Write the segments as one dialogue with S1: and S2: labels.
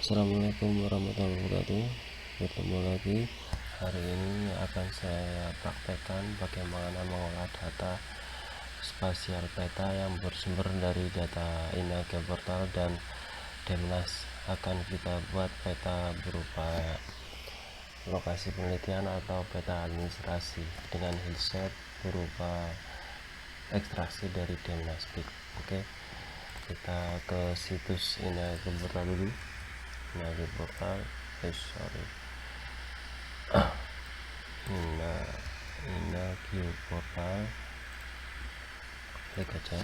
S1: Assalamualaikum warahmatullahi wabarakatuh. Bertemu lagi. Hari ini akan saya praktekkan bagaimana mengolah data spasial peta yang bersumber dari data Inage Portal dan Demnas. Akan kita buat peta berupa lokasi penelitian atau peta administrasi dengan headset berupa ekstraksi dari Demnas. Oke, kita ke situs Inage Portal dulu. Inage Portal, Inage Portal, klik aja.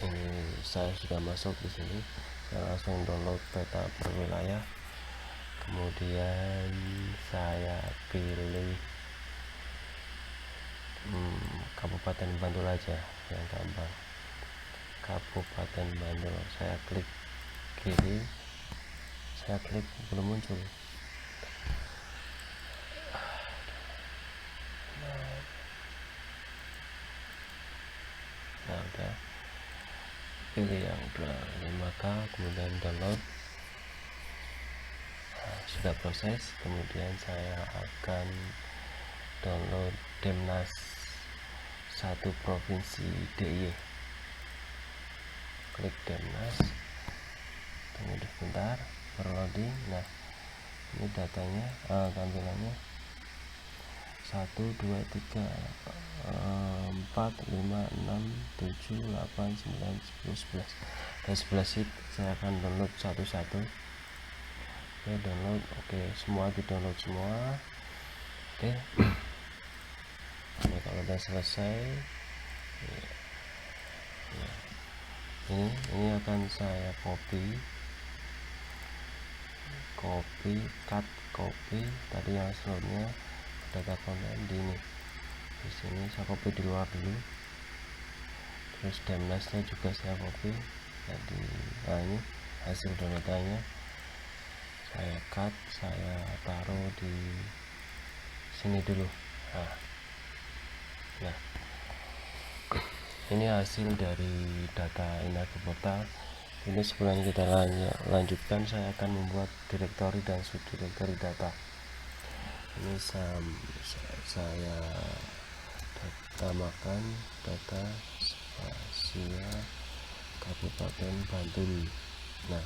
S1: Ini saya sudah masuk di sini. Saya langsung download peta per wilayah. Kemudian saya pilih Kabupaten Bantul aja yang gampang. Kabupaten Bantul. Saya klik kiri. Saya klik belum muncul. Nah, udah pilih yang udah 5K, kemudian download. Nah, sudah proses. Kemudian saya akan download Demnas 1 provinsi DIY. Klik Demnas, tunggu sebentar berloading. Nah, ini datanya, tampilannya 1 2 3 4 5 6 7 8 9 10 11 dan 11 sheet. Saya akan download satu-satu. Oke, download. Oke, semua di download semua. Oke. Nah, kalau udah selesai, ini akan saya copy, cut, copy. Tadi yang sebelumnya data konten di ini. Di sini saya copy di luar dulu. Terus Demnasnya juga saya copy. Jadi, ini hasil downloadannya. Saya cut, saya taruh di sini dulu. Nah, ini hasil dari data Inage Portal. Ini sebelum kita lanjutkan, saya akan membuat direktori dan subdirektori data. Ini saya namakan data spasial Kabupaten Bantul. Nah,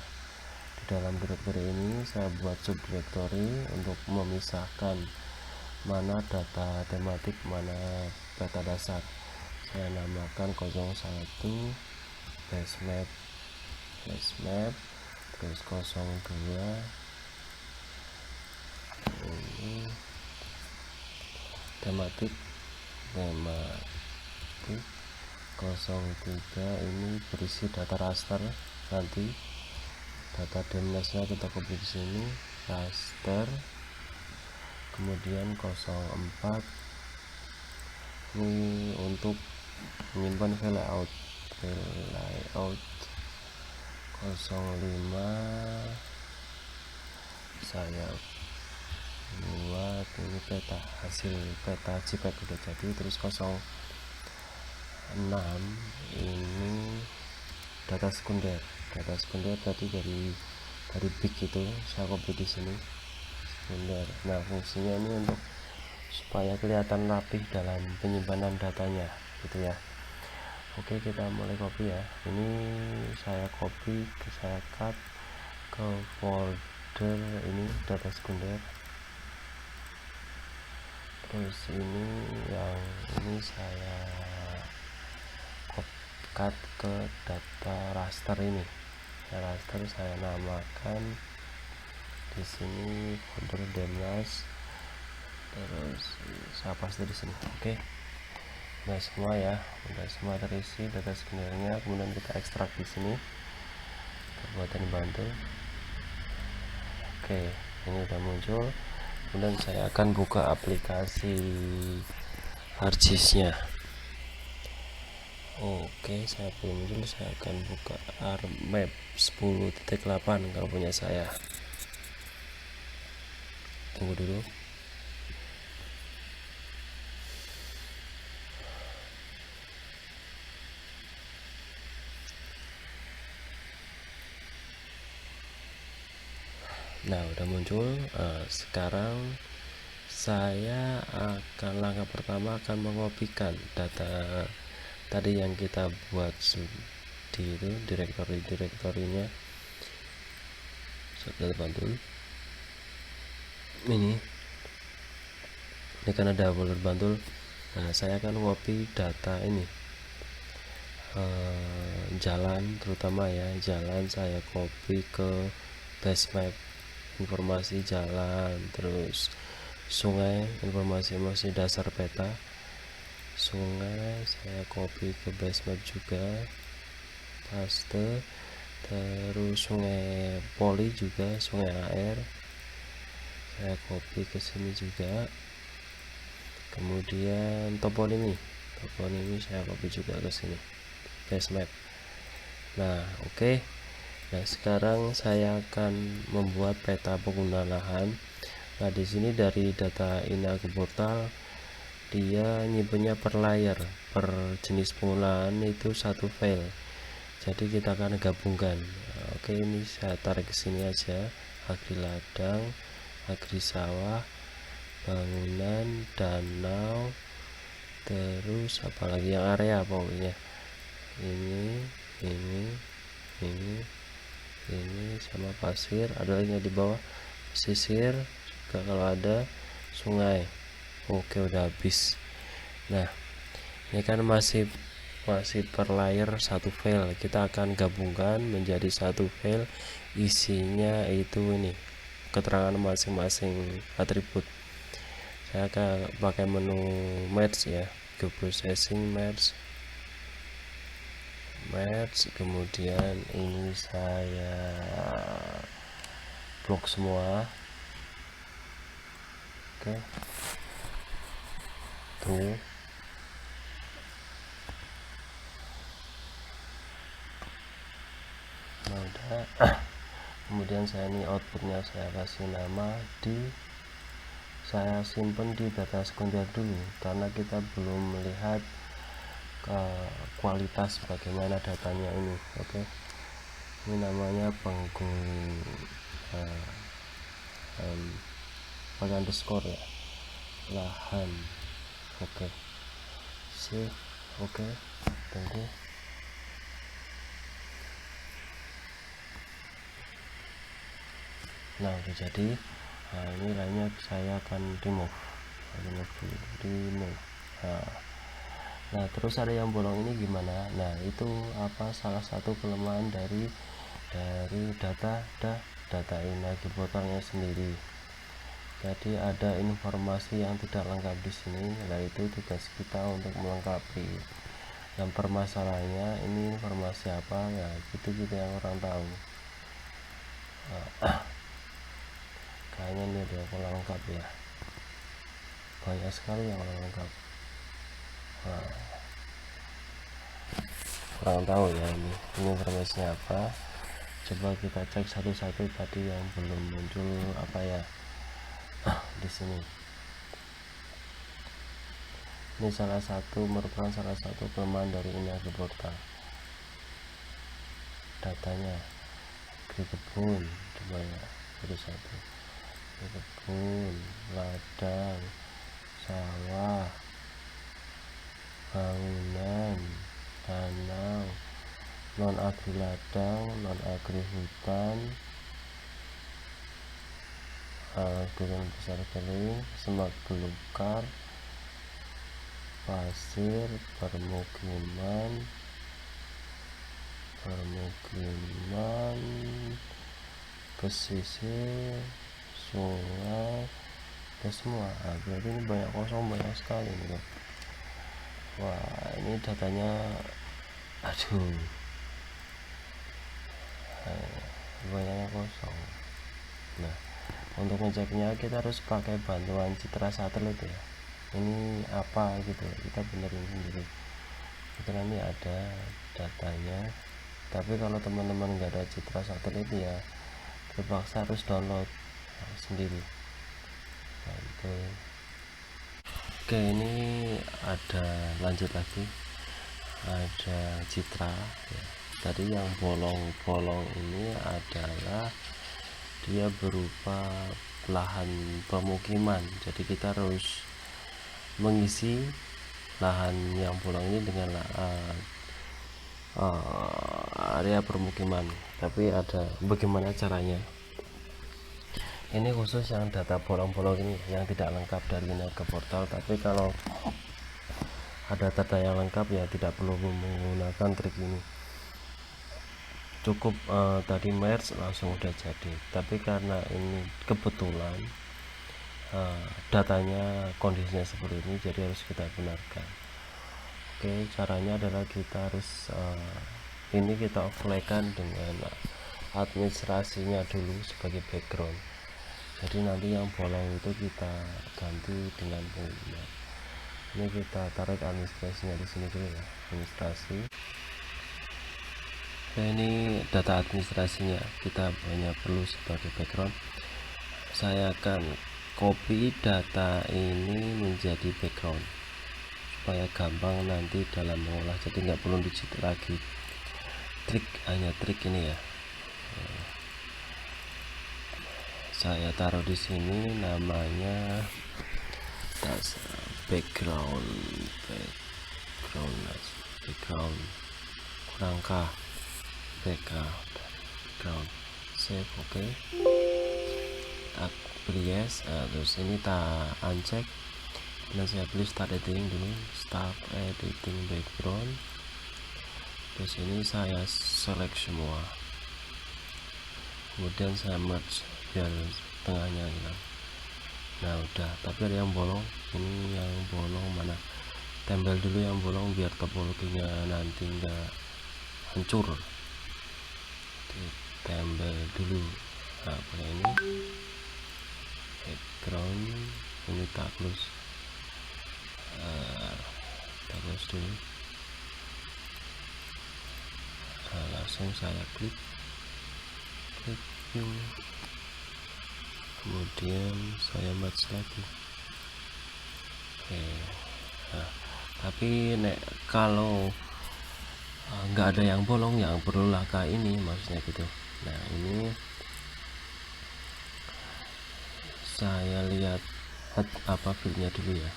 S1: di dalam direktori ini saya buat subdirektori untuk memisahkan mana data tematik, mana data dasar. Saya namakan 01 base map, terus 02 ini tematik, 03 ini berisi data raster. Nanti data Demnasnya kita copy di sini, raster. Kemudian 04 ini untuk menyimpan file layout. 05 saya buat ini peta, hasil peta JPEG udah jadi. Terus 06 ini data sekunder berarti dari big itu saya copy di sini, sekunder. Nah, fungsinya ini untuk supaya kelihatan rapih dalam penyimpanan datanya gitu ya. Oke, kita mulai copy ya. Ini saya copy, saya cut ke folder ini data sekunder. Terus ini yang ini saya cut ke data raster ini. Raster saya namakan di sini folder Demnas. Terus saya paste di sini. Oke. Udah semua ya, udah semua terisi data sekundernya. Kemudian kita ekstrak di sini, Kabupaten Bantul. Oke, ini udah muncul. Kemudian saya akan buka aplikasi ArcGIS-nya. Oke, saya belum muncul. Saya akan buka ArcMap 10.8 kalau punya saya. Tunggu dulu. Nah, udah muncul. Sekarang saya akan langkah pertama akan mengopikan data tadi yang kita buat di itu direktorinya. Saya bantu ini kan ada folder Bantul. Nah, saya akan copy data ini, jalan terutama ya, jalan saya copy ke base map, informasi jalan, terus sungai, informasi dasar peta sungai saya copy ke base map juga, paste, terus sungai poli juga, sungai air saya copy ke sini juga, kemudian toponimi saya copy juga ke sini base map. Nah, oke. Nah, sekarang saya akan membuat peta pengguna lahan. Nah, di sini dari data Inagroportal dia nyimpennya per layer, per jenis penggunaan itu satu file. Jadi kita akan gabungkan. Oke, ini saya tarik ke sini aja. Agri ladang, agri sawah, bangunan, danau, terus apalagi yang area pokoknya. Ini sama pasir, ada lagi di bawah pesisir juga kalau ada, sungai. Oke, udah habis. Nah, ini kan masih per layer satu file, kita akan gabungkan menjadi satu file, isinya itu ini keterangan masing-masing atribut. Saya akan pakai menu match ya, geoprocessing match, kemudian ini saya blok semua. Oke, tunggu. Nah, udah. Kemudian saya ini outputnya saya kasih nama, saya simpan di data sekunder dulu karena kita belum melihat kualitas bagaimana datanya ini. Oke, ini namanya pakai underscore ya, lahan. Oke, save. Oke, tunggu. Nah, udah jadi. Nah, ini lainnya saya akan remove dulu. Nah, terus ada yang bolong ini gimana? Nah, itu salah satu kelemahan dari data Inagroportalnya sendiri. Jadi ada informasi yang tidak lengkap di sini. Nah, itu tugas kita untuk melengkapi. Yang permasalahannya ini informasi apa ya, itu kita yang orang tahu. Kayaknya ini ada kurang lengkap ya, banyak sekali yang kurang lengkap. Kurang tahu ya ini informasinya apa. Coba kita cek satu-satu tadi yang belum muncul apa ya. Di sini ini merupakan salah satu kelemahan dari Inagroportal. Datanya kebun, coba ya, satu-satu. Kebun, ladang, sawah, bangunan, danau, non agri ladang, non agri hutan, gunung besar kering, semak belukar, pasir, permukiman, pesisir, sungai, semua. Berarti ini banyak kosong, banyak sekali nih. Wah, ini datanya banyaknya kosong. Nah, untuk ngeceknya kita harus pakai bantuan citra satelit ya. Ini apa gitu, kita benerin sendiri. Itu nanti ada datanya. Tapi kalau teman-teman nggak ada citra satelit ya terpaksa harus download sendiri. Nah, itu. Oke, ini ada lanjut lagi, ada citra ya. Tadi yang bolong-bolong ini adalah dia berupa lahan pemukiman, jadi kita harus mengisi lahan yang bolong ini dengan area permukiman. Tapi ada bagaimana caranya, ini khusus yang data bolong-bolong ini yang tidak lengkap dari Niaga Portal. Tapi kalau ada data yang lengkap ya tidak perlu menggunakan trik ini, cukup tadi merge langsung udah jadi. Tapi karena ini kebetulan datanya kondisinya seperti ini, jadi harus kita benarkan. Oke, caranya adalah kita harus ini kita offline dengan administrasinya dulu sebagai background. Jadi nanti yang bolong itu kita ganti dengan penggunaan. Ini kita tarik administrasinya di sini dulu ya, administrasi. Nah, ini data administrasinya kita hanya perlu sebagai background. Saya akan copy data ini menjadi background supaya gampang nanti dalam mengolah, jadi nggak perlu dicetak lagi. Hanya trik ini ya. Saya taruh di sini namanya background kurangkah background save. Oke, yes. Terus ini tak uncheck dan saya pilih start editing dulu, start editing background. Terus ini saya select semua, kemudian saya merge biar tengahnya hilang. Nah udah, tapi ada yang bolong. Ini yang bolong mana, tempel dulu yang bolong biar topologinya nanti enggak hancur. Tempel dulu. Nah pakai ini background, ini tak close dulu. Nah, langsung saya klik view, kemudian saya merge lagi. Oke. Nah, tapi kalau nggak ada yang bolong, yang perlulah kayak ini maksudnya gitu. Nah ini saya lihat fieldnya dulu ya,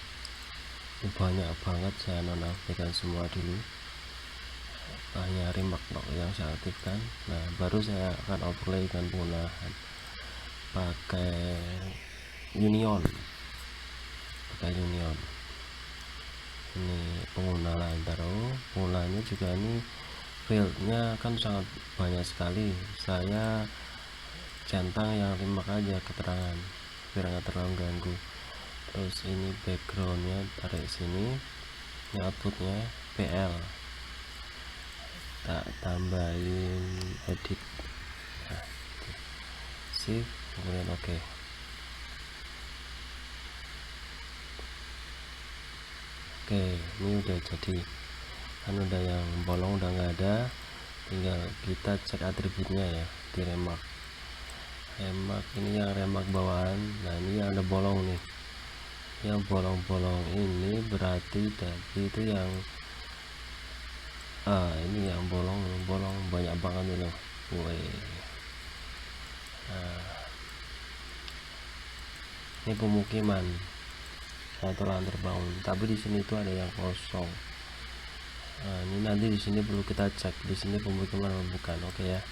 S1: ini banyak banget, saya nonaktifkan semua dulu, hanya remark yang saya aktifkan. Nah baru saya akan overlay dengan penggunaan pakai union. Ini pengguna lain, taruh penggunaannya juga. Ini fieldnya kan sangat banyak sekali, saya centang yang remark aja keterangan biar nggak terlalu ganggu. Terus ini backgroundnya tarik sini, ini outputnya PL, tak tambahin edit. Nah, save, kemudian oke. Oke, ini udah jadi kan, udah yang bolong udah nggak ada, tinggal kita cek atributnya ya di remark. Ini yang remark bawaan. Nah ini yang ada bolong nih, yang bolong-bolong ini berarti tadi itu yang ini yang bolong banyak banget nih loh. Ini pemukiman satu lantai terbangun, tapi di sini itu ada yang kosong. Nah ini nanti di sini perlu kita cek di sini pemukiman bukan. Oke ya,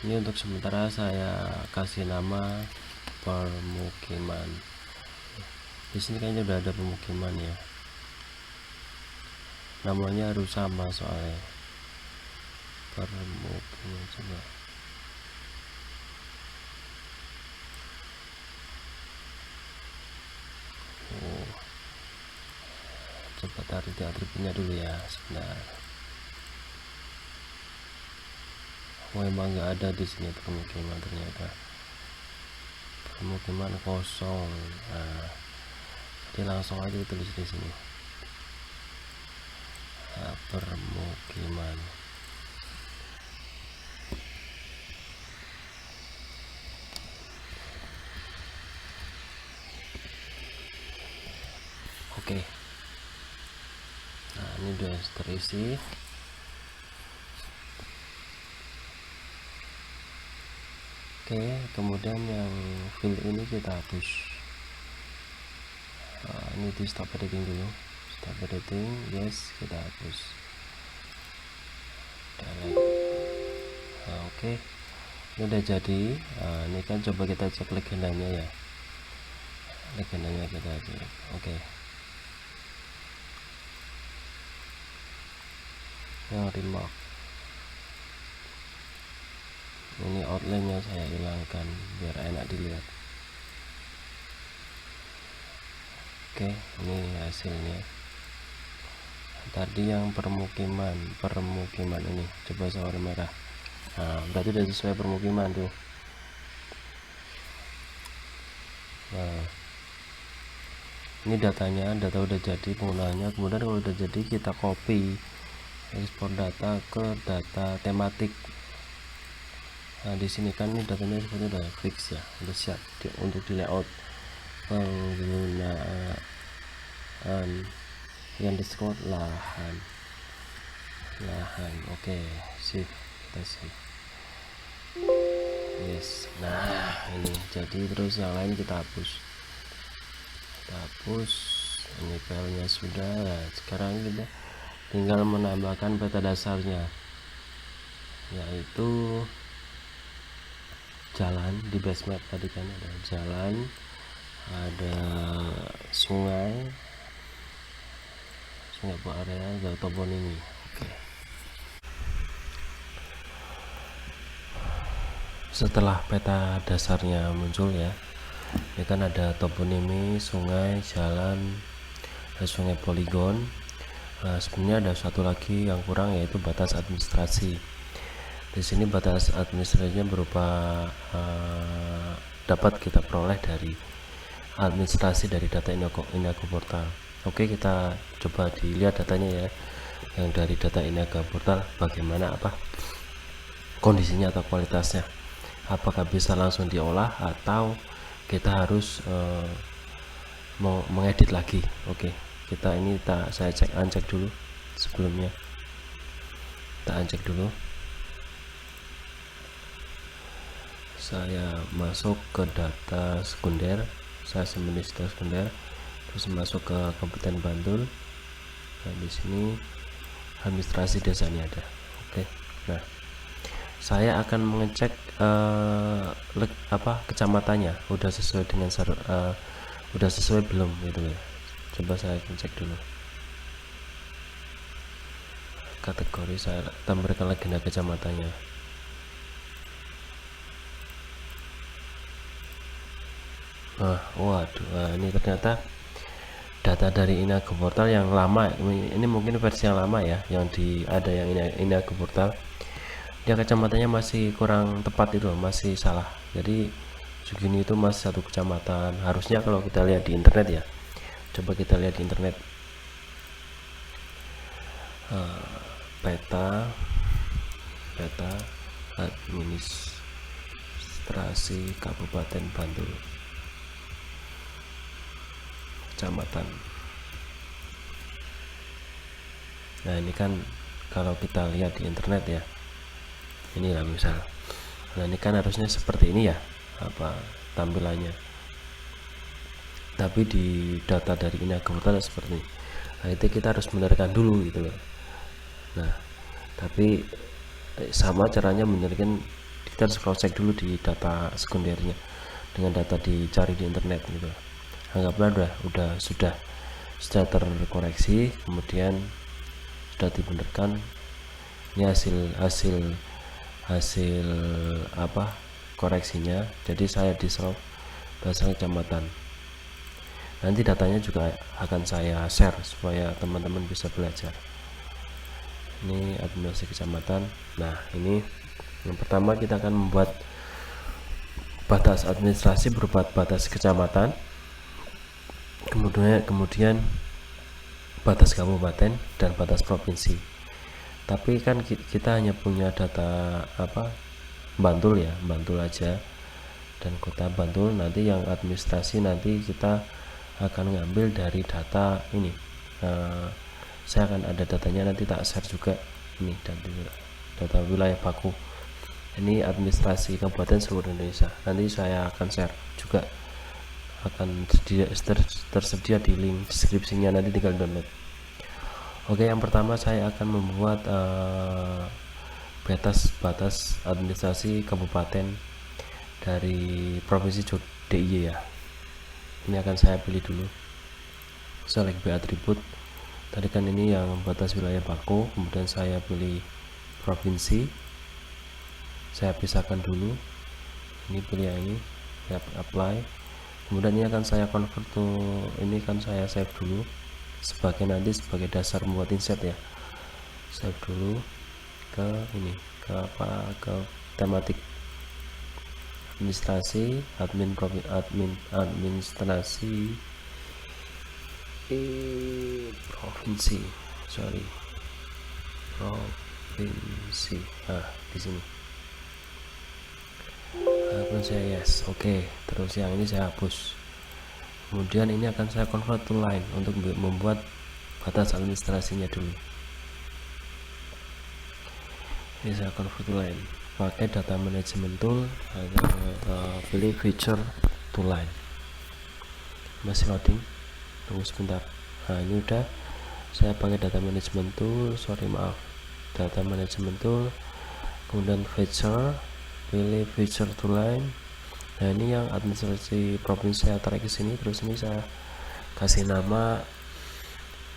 S1: ini untuk sementara saya kasih nama permukiman. Di sini kayaknya udah ada pemukiman ya, namanya harus sama soalnya permukiman. Coba tarik atributnya dulu ya, sebentar. Memang nggak ada di sini permukiman, ternyata permukiman kosong. Nah, jadi langsung aja tulis di sini permukiman. Oke. Nah ini udah terisi. Oke, kemudian yang fill ini kita hapus. Ini di stop editing dulu, stop editing, yes, kita hapus. Oke, ini udah jadi. Ini kan coba kita cek legendanya ya, legendanya kita cek. Oke, yang remark ini outline-nya saya hilangkan biar enak dilihat. Oke, ini hasilnya. Tadi yang permukiman ini coba saya warna merah. Nah, berarti udah sesuai permukiman tuh. Nah, ini datanya, data udah jadi penggunaannya. Kemudian kalau udah jadi kita copy, ekspor data ke data tematik. Nah, di sini kan ini datanya sebenarnya udah fix ya, udah siap untuk di layout. Penggunaan yang discord lahan. Oke, sip, kita save. Yes, nah ini jadi. Terus yang lain kita hapus, ini filenya sudah. Nah, sekarang kita tinggal menambahkan peta dasarnya, yaitu jalan di base map. Tadi kan ada jalan, ada sungai area, ada toponimi. Oke. Setelah peta dasarnya muncul ya, ini kan ada toponimi, sungai, jalan, ada sungai, poligon. Nah, sebenarnya ada satu lagi yang kurang, yaitu batas administrasi. Di sini batas administrasinya berupa dapat kita peroleh dari administrasi dari data Inago Portal. Oke, kita coba dilihat datanya ya, yang dari data Inago Portal bagaimana kondisinya atau kualitasnya, apakah bisa langsung diolah atau kita harus mengedit lagi. Oke, kita ini saya uncheck dulu sebelumnya, kita uncheck dulu. Saya masuk ke data sekunder, saya simpan data sekunder, terus masuk ke Kabupaten Bantul. Nah, di sini administrasi desa ini ada. Oke, nah saya akan mengecek kecamatannya udah sesuai dengan udah sesuai belum gitu ya. Coba saya cek dulu. Kategori saya tambahkan legenda kecamatannya. Waduh, ini ternyata data dari Inago Portal yang lama. Ini mungkin versi yang lama ya, yang ada yang Inago Portal. Dia kecamatannya masih kurang tepat, itu masih salah. Jadi segini itu masih satu kecamatan. Harusnya kalau kita lihat di internet ya, coba kita lihat di internet, peta administrasi Kabupaten Bantul, kecamatan. Nah, ini kan kalau kita lihat di internet ya, inilah misal. Nah, ini kan harusnya seperti ini ya tampilannya, tapi di data dari Inago Portal seperti ini. Nah, itu kita harus benarkan dulu gitu loh. Nah, tapi sama caranya benarkan, kita harus cross check dulu di data sekundernya dengan data dicari di internet gitu. Anggaplah sudah terkoreksi, kemudian sudah dibenarkan. Ini hasil koreksinya. Jadi saya di slot bahasa kecamatan. Nanti datanya juga akan saya share supaya teman-teman bisa belajar. Ini administrasi kecamatan. Nah, ini yang pertama kita akan membuat batas administrasi berupa batas kecamatan, kemudian batas kabupaten dan batas provinsi. Tapi kan kita hanya punya data Bantul ya, Bantul aja dan kota Bantul. Nanti yang administrasi nanti kita akan ngambil dari data ini. Saya akan ada datanya, nanti tak share juga ini data wilayah baku. Ini administrasi kabupaten seluruh Indonesia. Nanti saya akan share juga, akan tersedia di link deskripsinya, nanti tinggal download. Oke, yang pertama saya akan membuat batas administrasi kabupaten dari provinsi DIY ya. Ini akan saya pilih dulu, select by atribut. Tadi kan ini yang batas wilayah Bako, kemudian saya pilih provinsi, saya pisahkan dulu, ini pilih yang ini, saya apply. Kemudian ini akan saya convert to, ini kan saya save dulu sebagai nanti sebagai dasar membuat insert ya. Save dulu ke ini, ke tematik administrasi, administrasi provinsi, provinsi. Di sini akun saya yes. Oke, terus yang ini saya hapus. Kemudian ini akan saya convert to line untuk membuat batas administrasinya dulu. Ini saya convert to line pakai data management tool, pilih feature to line. Masih loading, tunggu sebentar. Nah, ini udah saya pakai data management tool, data management tool, kemudian feature, pilih feature to line. Nah, ini yang administrasi provinsi saya tarik ke sini, terus ini saya kasih nama,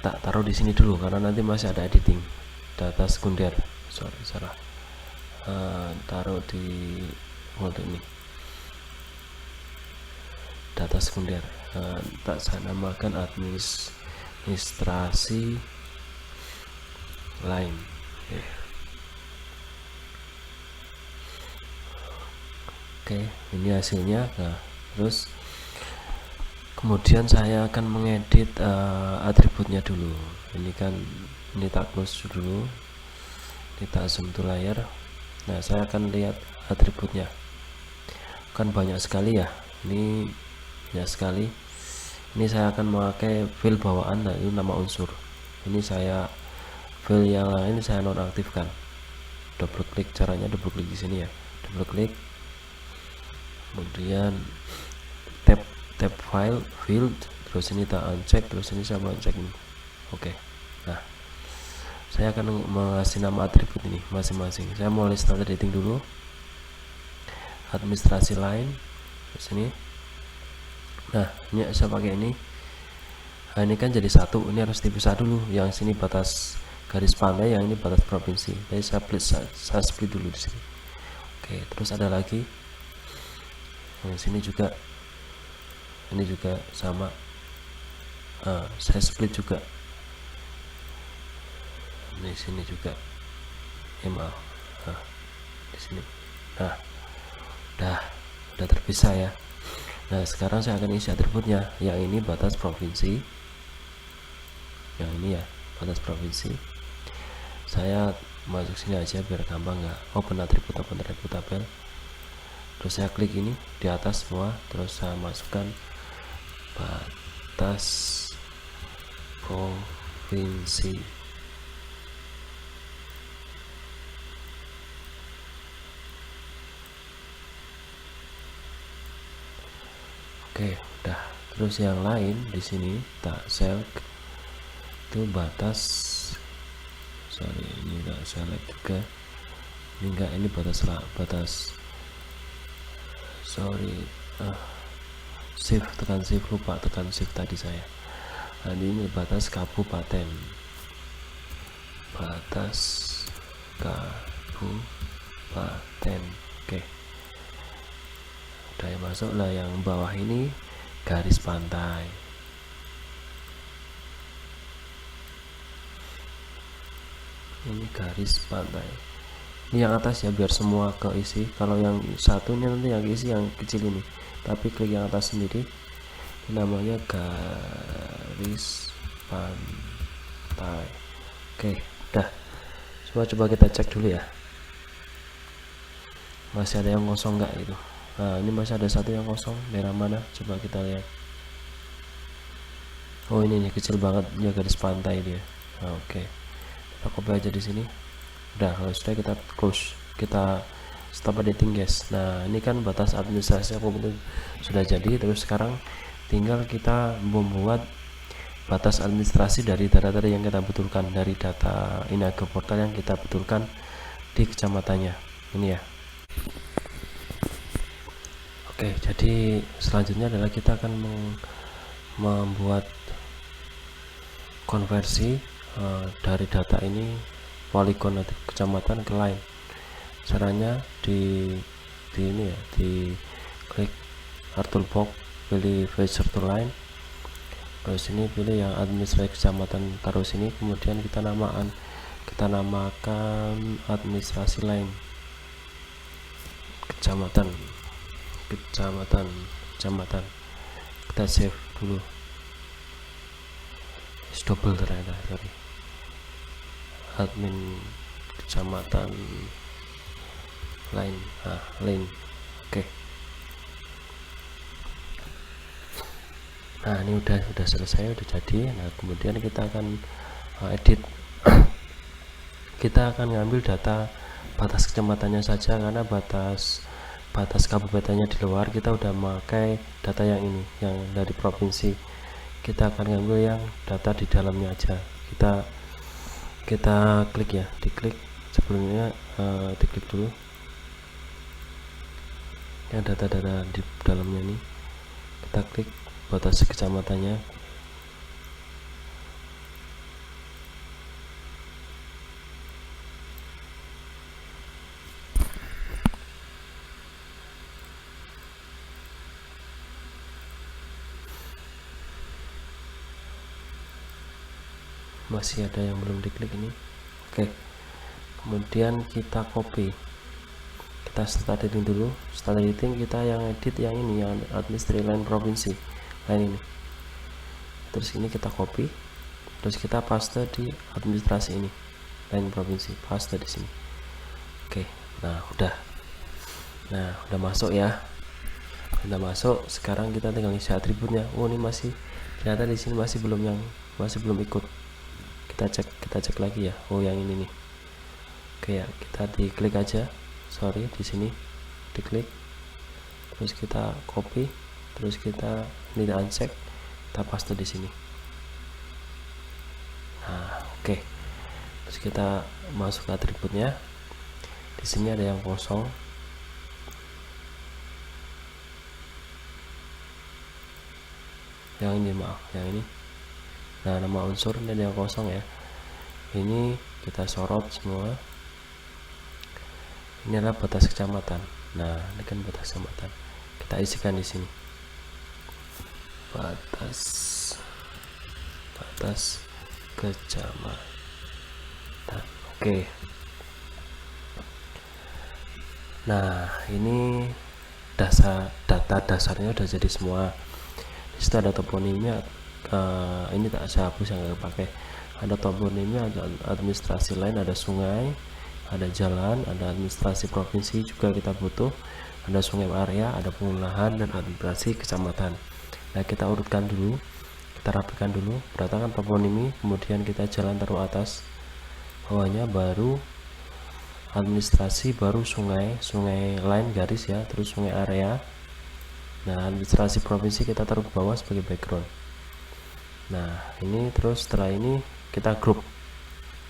S1: tak taruh di sini dulu karena nanti masih ada editing. Data sekunder, salah. Taruh di folder ini, data sekunder. Tak saya namakan administrasi lain. Oke, ini hasilnya. Nah, terus kemudian saya akan mengedit atributnya dulu. Ini kan, ini tak close dulu, kita zoom to layar. Nah, saya akan lihat atributnya, kan banyak sekali ya, ini banyak sekali. Ini saya akan memakai field bawaan, nah itu nama unsur. Ini saya field yang lain saya nonaktifkan. Double klik, caranya double klik di sini ya, double klik, kemudian tab file field, terus ini tak uncheck, terus ini saya uncheck ini. Oke. Nah, saya akan mengasih nama atribut ini masing-masing. Saya mulai standard editing dulu, administrasi line, terus ini. Nah, ini saya pakai ini. Nah, ini kan jadi satu, ini harus dipisah dulu. Yang sini batas garis pantai, yang ini batas provinsi. Jadi saya split dulu di sini. Oke, terus ada lagi. Yang sini juga, ini juga sama. Saya split juga. Di sini juga, di sini. Nah, udah terpisah ya. Nah, sekarang saya akan isi atributnya. Yang ini batas provinsi, yang ini ya batas provinsi. Saya masuk sini aja biar gampang, nggak open atribut tabel. Terus saya klik ini di atas semua, terus saya masukkan batas provinsi. Oke, udah. Terus yang lain di sini tak select, itu batas, ini enggak select juga. Ini enggak, ini batas shift, tekan shift, lupa tekan shift tadi saya. Nah, ini batas kabupaten, Oke, udah ya, masuk lah. Yang bawah ini garis pantai. Ini garis pantai. Ini yang atas ya, biar semua keisi. Kalau yang satu ini nanti yang isi yang kecil ini, tapi klik yang atas sendiri. Ini namanya garis pantai. Oke, udah. Coba kita cek dulu ya, masih ada yang kosong nggak gitu. Nah, ini masih ada satu yang kosong, daerah mana, coba kita lihat. Oh, ini kecil banget ya, garis pantai dia. Oke, kita copy aja di sini. Udah, kalau sudah kita close, kita stop editing guys. Nah ini kan batas administrasi aku sudah jadi. Terus sekarang tinggal kita membuat batas administrasi dari data tadi yang kita betulkan, dari data Inaga Portal yang kita betulkan di kecamatannya ini ya. Oke, jadi selanjutnya adalah kita akan membuat konversi dari data ini poligon kecamatan ke line. Caranya di ini ya, di klik Art Toolbox, pilih Feature to Line, terus ini pilih yang administrasi kecamatan, taruh sini, kemudian kita namakan administrasi line kecamatan, kita save dulu. Double ternyata, sorry, admin kecamatan line, line. Oke. Nah ini udah selesai, udah jadi. Nah kemudian kita akan edit. Kita akan ngambil data batas kecamatannya saja, karena batas kabupatennya di luar. Kita udah memakai data yang ini, yang dari provinsi. Kita akan ngambil yang data di dalamnya aja. Kita klik ya, diklik sebelumnya, diklik dulu yang data-data di dalamnya ini. Kita klik batas kecamatannya. Masih ada yang belum diklik ini. Oke, kemudian kita copy, kita start editing dulu. Start editing, kita yang edit yang ini, yang administrasi line provinsi, line ini. Terus ini kita copy, terus kita paste di administrasi ini, line provinsi, paste di sini. Oke, nah udah masuk ya, udah masuk. Sekarang kita tinggal isi atributnya. Oh ini masih ternyata di sini masih belum ikut. Kita cek lagi ya. Oh yang ini nih. Oke ya, kita diklik aja, sorry, di sini diklik, terus kita copy, terus kita ini uncheck, kita paste di sini. Nah oke, terus kita masuk ke atributnya. Di sini ada yang kosong, yang ini, maaf, yang ini. Nah nama unsur ini ada yang kosong ya, ini kita sorot semua. Ini adalah batas kecamatan. Nah ini kan batas kecamatan, kita isikan di sini, batas kecamatan. Oke. Nah ini data dasarnya udah jadi semua. Disitu ada toponimnya, ini tak saya hapus yang nggak pakai. Ada toponimnya, ada administrasi lain, ada sungai, ada jalan, ada administrasi provinsi juga kita butuh, ada sungai area, ada pengolahan, dan administrasi kecamatan. Nah kita urutkan dulu, kita rapikan dulu berdasarkan toponimi, kemudian kita jalan taruh atas, bawahnya baru administrasi, baru sungai line garis ya, terus sungai area. Nah administrasi provinsi kita taruh ke bawah sebagai background. Nah ini terus setelah ini kita grup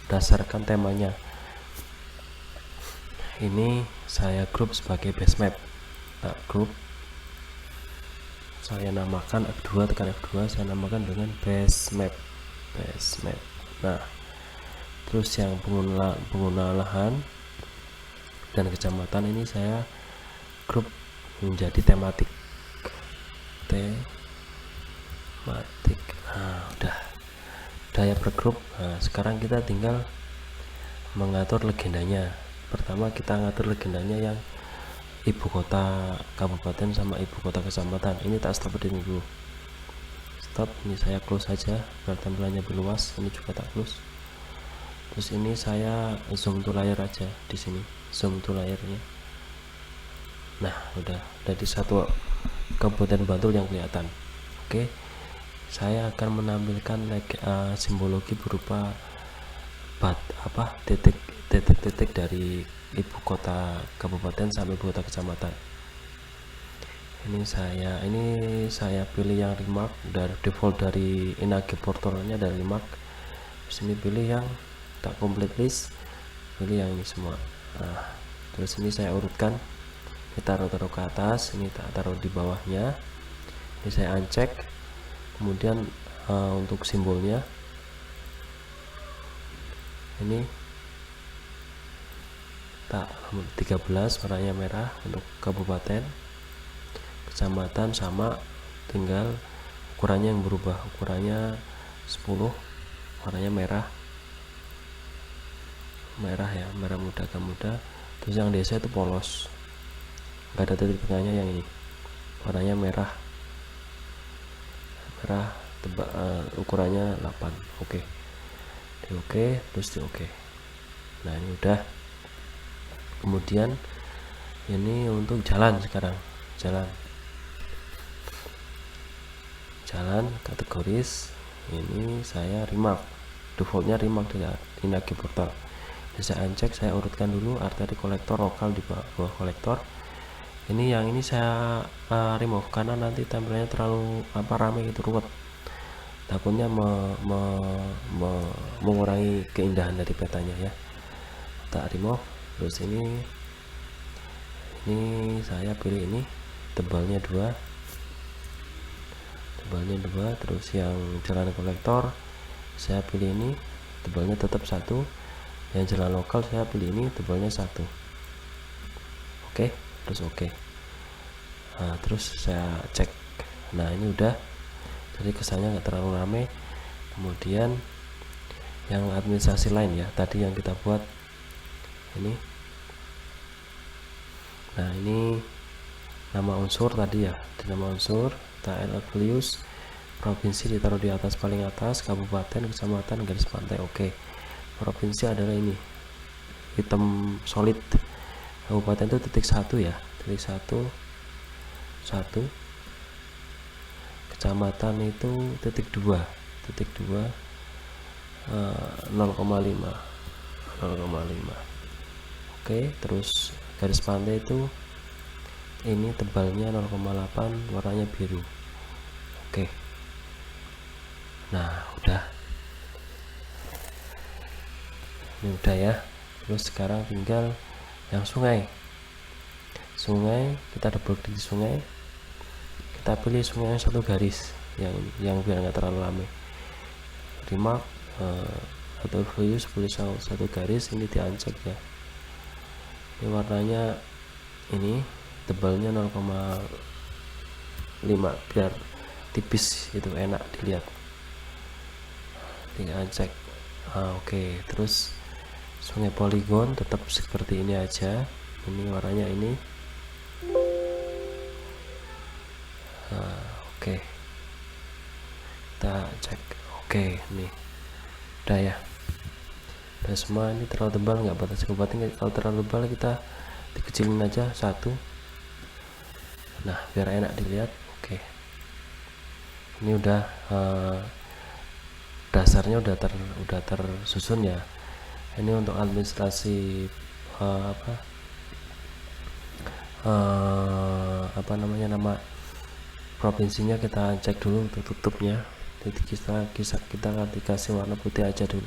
S1: berdasarkan temanya. Ini saya grup sebagai base map. Nah grup saya namakan F2, tekan F2, saya namakan dengan base map. Nah terus yang pengguna lahan dan kecamatan ini saya grup menjadi tematik. Nah udah ya per grup. Nah sekarang kita tinggal mengatur legendanya. Pertama kita ngatur legendanya yang ibu kota kabupaten sama ibu kota kecamatan. Ini tak stop dulu, stop. Ini saya close saja biar tampilannya lebih luas. Ini juga tak close. Terus ini saya zoom to layer aja, di sini zoom to layernya. Nah udah di satu kabupaten Bantul yang kelihatan. Oke, saya akan menampilkan simbologi berupa titik titik-titik dari ibu kota kabupaten sampai ibu kota kecamatan. Ini saya pilih yang remark, dari default dari Inage portalnya dari remark. Sini pilih yang tak complete list, pilih yang ini semua. Nah, terus ini saya urutkan, kita taruh ke atas, ini tak taruh di bawahnya. Ini saya uncheck, kemudian untuk simbolnya ini tak 13 warnanya merah untuk kabupaten, kecamatan sama, tinggal ukurannya yang berubah, ukurannya 10, warnanya merah ya, merah muda agak muda. Terus yang desa itu polos, nggak ada titik tengahnya, yang ini warnanya merah ukurannya 8. Oke, terus di oke. Nah ini udah. Kemudian ini untuk jalan, sekarang jalan kategoris, ini saya remark, defaultnya remark di Inage portal. Saya uncheck, saya urutkan dulu arteri kolektor lokal di bawah kolektor. Ini yang ini saya remove karena nanti tampilnya terlalu ramai gitu, ruwet, takutnya mengurangi keindahan dari petanya ya. Tak remove. Terus ini saya pilih ini tebalnya 2, terus yang jalan kolektor saya pilih ini tebalnya tetap 1, yang jalan lokal saya pilih ini tebalnya 1. Terus oke. Nah, terus saya cek. Nah ini udah, jadi kesannya nggak terlalu ramai. Kemudian yang administrasi lain ya, tadi yang kita buat ini. Nah ini nama unsur tadi ya, di nama unsur kita add values, provinsi ditaruh di atas, paling atas, kabupaten, kecamatan, garis pantai. Provinsi adalah ini hitam solid, kabupaten itu titik 1 ya, titik 1, kecamatan itu titik 2, 0,5. Terus garis pantai itu ini tebalnya 0,8, warnanya biru. Nah udah, ini udah ya. Terus sekarang tinggal yang sungai, kita double klik di sungai, kita pilih sungai yang 1 garis, yang biar nggak terlalu ramai. Remark atau values boleh 1 garis, ini di uncheck ya. Ini warnanya ini tebalnya 0,5 biar tipis, itu enak dilihat, tinggal uncheck. Terus sungai poligon tetap seperti ini aja, ini warnanya ini. Kita cek. Nih udah ya, udah semua. Ini terlalu tebal, nggak batas kabupaten. Kalau terlalu tebal kita dikecilin aja 1. Nah biar enak dilihat. Ini udah dasarnya udah tersusun ya. Ini untuk administrasi nama provinsinya kita cek dulu untuk tutupnya. Jadi kita kasih warna putih aja dulu.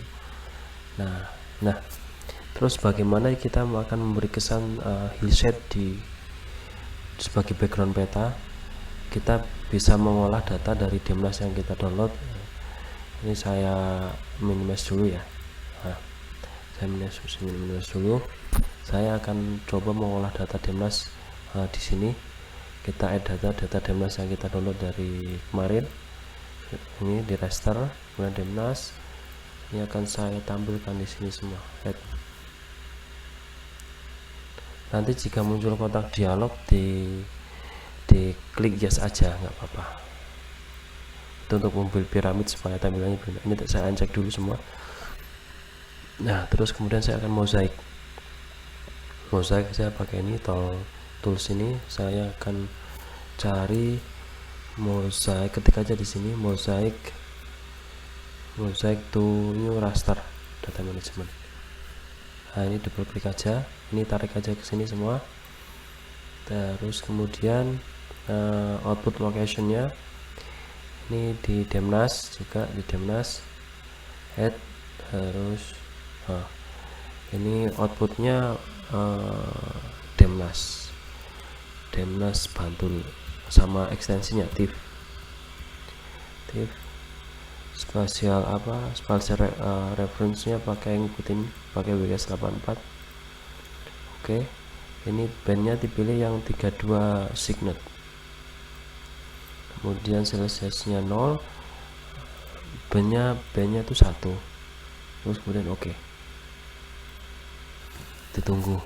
S1: Nah terus bagaimana kita akan memberi kesan hillside sebagai background peta. Kita bisa mengolah data dari Demnas yang kita download. Ini saya minimize dulu ya. Saya minimize dulu. Saya akan coba mengolah data Demnas di sini. Kita add data Demnas yang kita download dari kemarin. Ini di raster, kemudian Demnas. Ini akan saya tampilkan di sini semua. Nanti jika muncul kotak dialog di klik yes aja, nggak apa-apa. Itu untuk mobil piramid supaya tampilannya benar. Ini saya uncheck dulu semua. Nah terus kemudian saya akan mozaik. Saya pakai ini tools ini. Saya akan cari mozaik, ketik aja di sini mozaik to new raster data management. Nah, ini double klik aja, ini tarik aja ke sini semua. Terus kemudian output locationnya ini di Demnas, juga di Demnas add. Terus ini outputnya Demnas Bantul sama ekstensinya TIFF spasial reference-nya pakai ngikutin pakai WS84. Oke, ini bandnya dipilih yang 32 signet, kemudian celsiusnya 0, bandnya itu 1, terus kemudian oke. Ditunggu.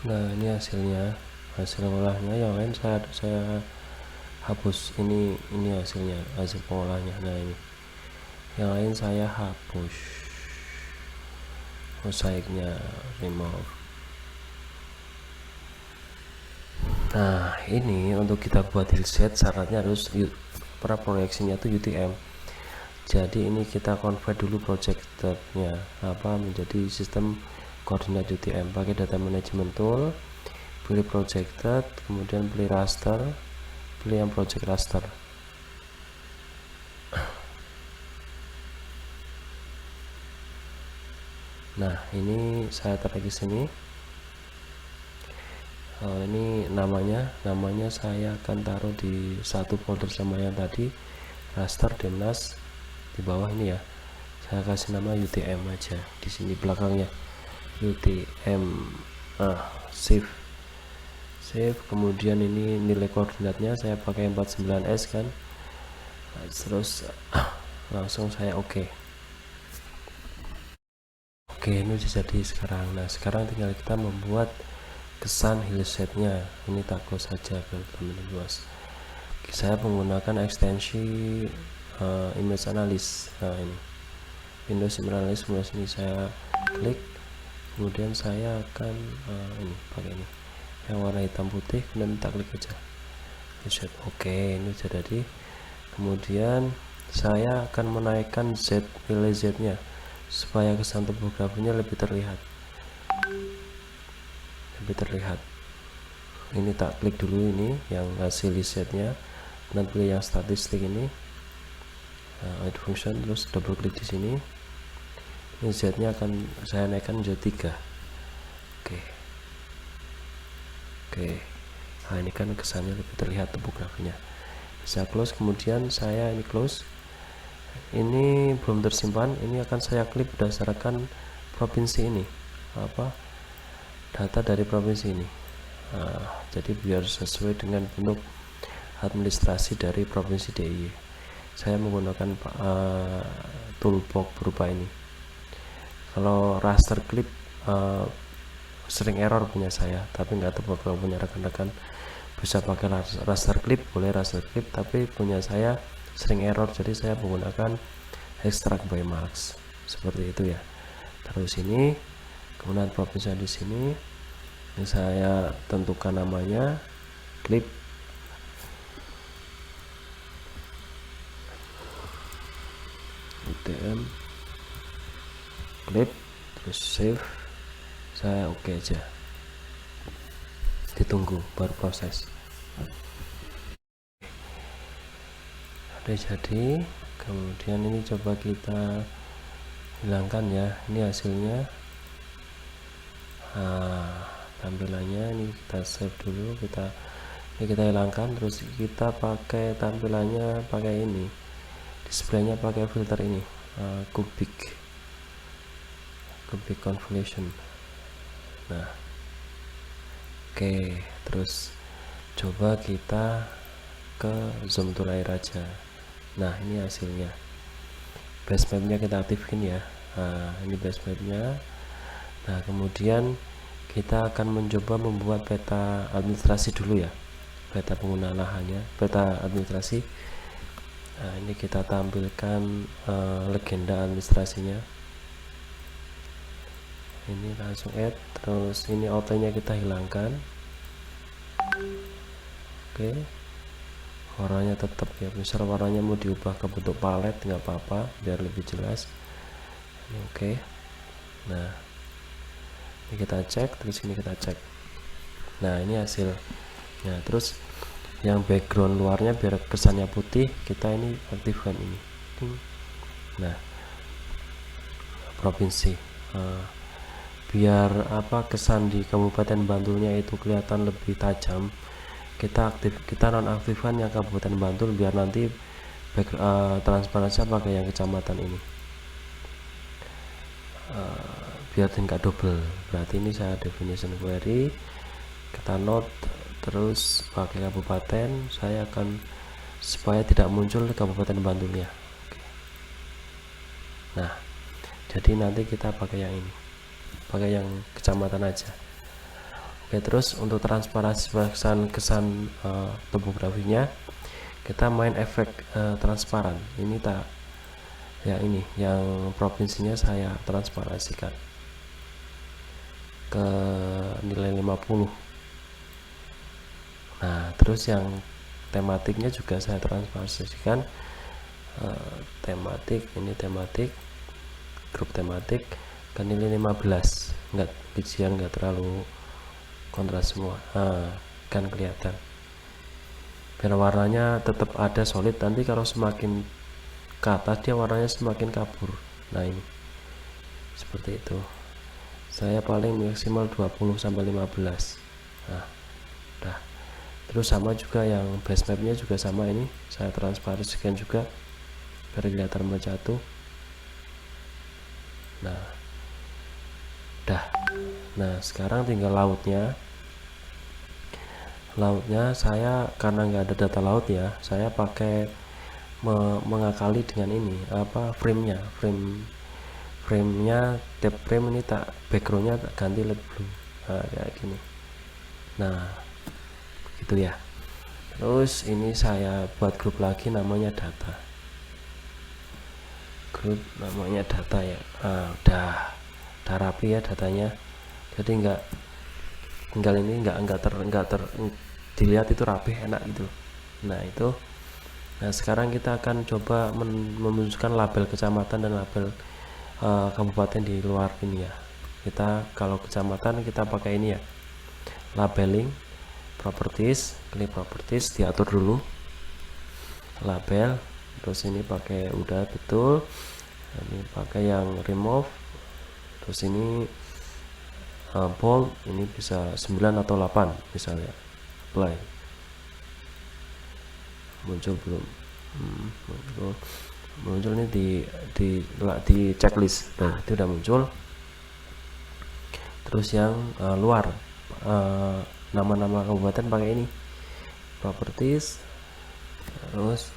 S1: Nah, ini hasil olahnya. Yang lain saya hapus. Ini hasil pengolahnya. Nah, ini yang lain saya hapus, mosaiknya remove. Nah, ini untuk kita buat hillset syaratnya harus proyeksinya itu UTM. Jadi ini kita convert dulu projectednya menjadi sistem koordinat UTM pakai data management tool. Pilih projected, kemudian pilih raster, pilih yang project raster. Nah, ini saya tarik ke sini. Ini namanya saya akan taruh di satu folder sama yang tadi, raster Demnas. Di bawah ini ya, saya kasih nama UTM aja di sini belakangnya, UTM. Save, kemudian ini nilai koordinatnya saya pakai 49S kan. Terus langsung saya oke, ini sudah jadi sekarang. Nah, sekarang tinggal kita membuat kesan hillsetnya. Ini tak close saja teman-teman luas. Saya menggunakan ekstensi image analysis. Nah, ini Windows Image Analysis. Mulai sini saya klik, kemudian saya akan ini pakai ini yang warna hitam putih, kemudian tak klik aja hillset. Oke, ini sudah jadi. Kemudian saya akan menaikkan nilai Z nya supaya kesan topografinya lebih terlihat. Ini tak klik dulu ini yang hasil hillsetnya, dan pilih yang statistik ini, add function, terus double klik di sini. Ini Z nya akan saya naikkan menjadi 3. Oke. Nah, ini kan kesannya lebih terlihat topografinya. Saya close, kemudian saya ini close. Ini belum tersimpan, ini akan saya klik berdasarkan provinsi ini, data dari provinsi ini. Jadi biar sesuai dengan bentuk administrasi dari provinsi DIY. Saya menggunakan toolbox berupa ini. Kalau raster clip sering error punya saya, tapi nggak tahu kalau punya rekan-rekan bisa pakai raster clip, boleh raster clip, tapi punya saya sering error, jadi saya menggunakan extract by marks seperti itu ya. Terus ini kemudian provinsi di sini, ini saya tentukan namanya clip UTM clip, terus save. Saya oke aja, ditunggu baru proses. Udah jadi. Kemudian ini coba kita hilangkan ya, ini hasilnya. Tampilannya ini kita save dulu, kita hilangkan, terus kita pakai tampilannya pakai ini, displaynya pakai filter ini, cubic convolution. Nah, oke, terus coba kita ke zoom to layer aja. Nah, ini hasilnya. Base mapnya kita aktifkan ya. Nah, ini base mapnya. Nah, kemudian kita akan mencoba membuat peta administrasi dulu ya, peta pengguna lahannya, peta administrasi. Nah, ini kita tampilkan legenda administrasinya. Ini langsung add, terus ini outline-nya kita hilangkan. Oke, warnanya tetap ya, misal warnanya mau diubah ke bentuk palet nggak apa-apa biar lebih jelas. Ini oke. Nah, ini kita cek, terus ini kita cek. Nah, ini hasil. Nah, terus yang background luarnya biar kesannya putih, kita ini aktifkan ini. Nah, provinsi. Biar kesan di Kabupaten Bantulnya itu kelihatan lebih tajam, kita nonaktifkan yang Kabupaten Bantul, biar nanti transparansi pakai yang kecamatan ini, biar tidak double. Berarti ini saya definition query, kita note, terus pakai kabupaten, saya akan supaya tidak muncul di Kabupaten Bantulnya. Nah, jadi nanti kita pakai yang ini, pakai yang kecamatan aja. Oke, terus untuk transparansi kesan topografinya, kita main efek transparan. Ini ini yang provinsinya saya transparansikan ke nilai 50. Nah, terus yang tematiknya juga saya transparansikan, tematik, ini tematik, grup tematik ke nilai 15. Enggak, bijian enggak terlalu kontras semua. Kan kelihatan, biar warnanya tetap ada solid. Nanti kalau semakin ke atas dia warnanya semakin kabur. Nah, ini seperti itu. Saya paling maksimal 20 sampai 15. Nah, udah. Terus sama juga yang base mapnya juga sama, ini saya transparansikan juga biar kelihatan menjatuh. Nah, udah. Nah, sekarang tinggal lautnya. Saya karena nggak ada data laut ya, saya pakai mengakali dengan ini frame-nya, tab frame ini backgroundnya tak ganti light blue. Nah, kayak gini. Nah, gitu ya. Terus ini saya buat grup lagi, namanya data. Grup namanya data ya. Udah rapi ya datanya. Jadi enggak dilihat itu rapi, enak gitu. Nah, itu. Nah, sekarang kita akan coba memunculkan label kecamatan dan label kabupaten di luar ini ya. Kita kalau kecamatan kita pakai ini ya, labeling, properties, klik properties, diatur dulu label. Terus ini pakai udah betul, ini pakai yang remove. Terus ini bold, ini bisa 9 atau 8 misalnya. Apply. Muncul belum? Muncul ini di checklist. Nah, itu udah muncul. Terus yang luar, nama-nama kabupaten pakai ini, properties. Terus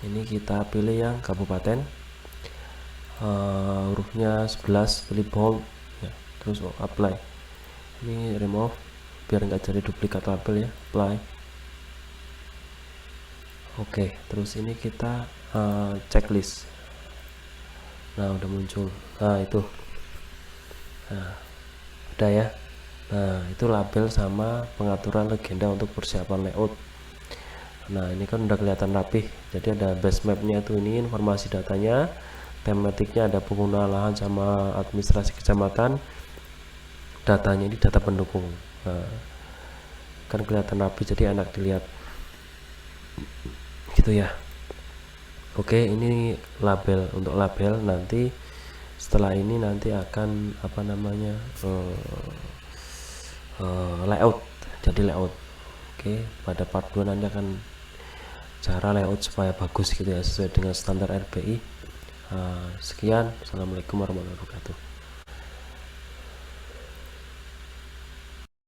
S1: ini kita pilih yang kabupaten, hurufnya 11, pilih bold ya. Terus apply. Ini remove biar nggak jadi duplikat label ya. Apply. Oke, terus ini kita checklist. Nah, udah muncul. Nah, itu. Nah, udah ya. Nah, itu label sama pengaturan legenda untuk persiapan layout. Nah, ini kan udah kelihatan rapih. Jadi ada base mapnya tuh, ini informasi datanya, tematiknya ada pengguna lahan sama administrasi kecamatan, datanya ini data pendukung. Nah, kan kelihatan rapi, jadi enak dilihat gitu ya. Oke, ini label. Untuk label nanti setelah ini nanti akan layout, jadi layout. Oke, pada part 2 nanti akan cara layout supaya bagus gitu ya, sesuai dengan standar RBI. Sekian, assalamualaikum warahmatullahi wabarakatuh.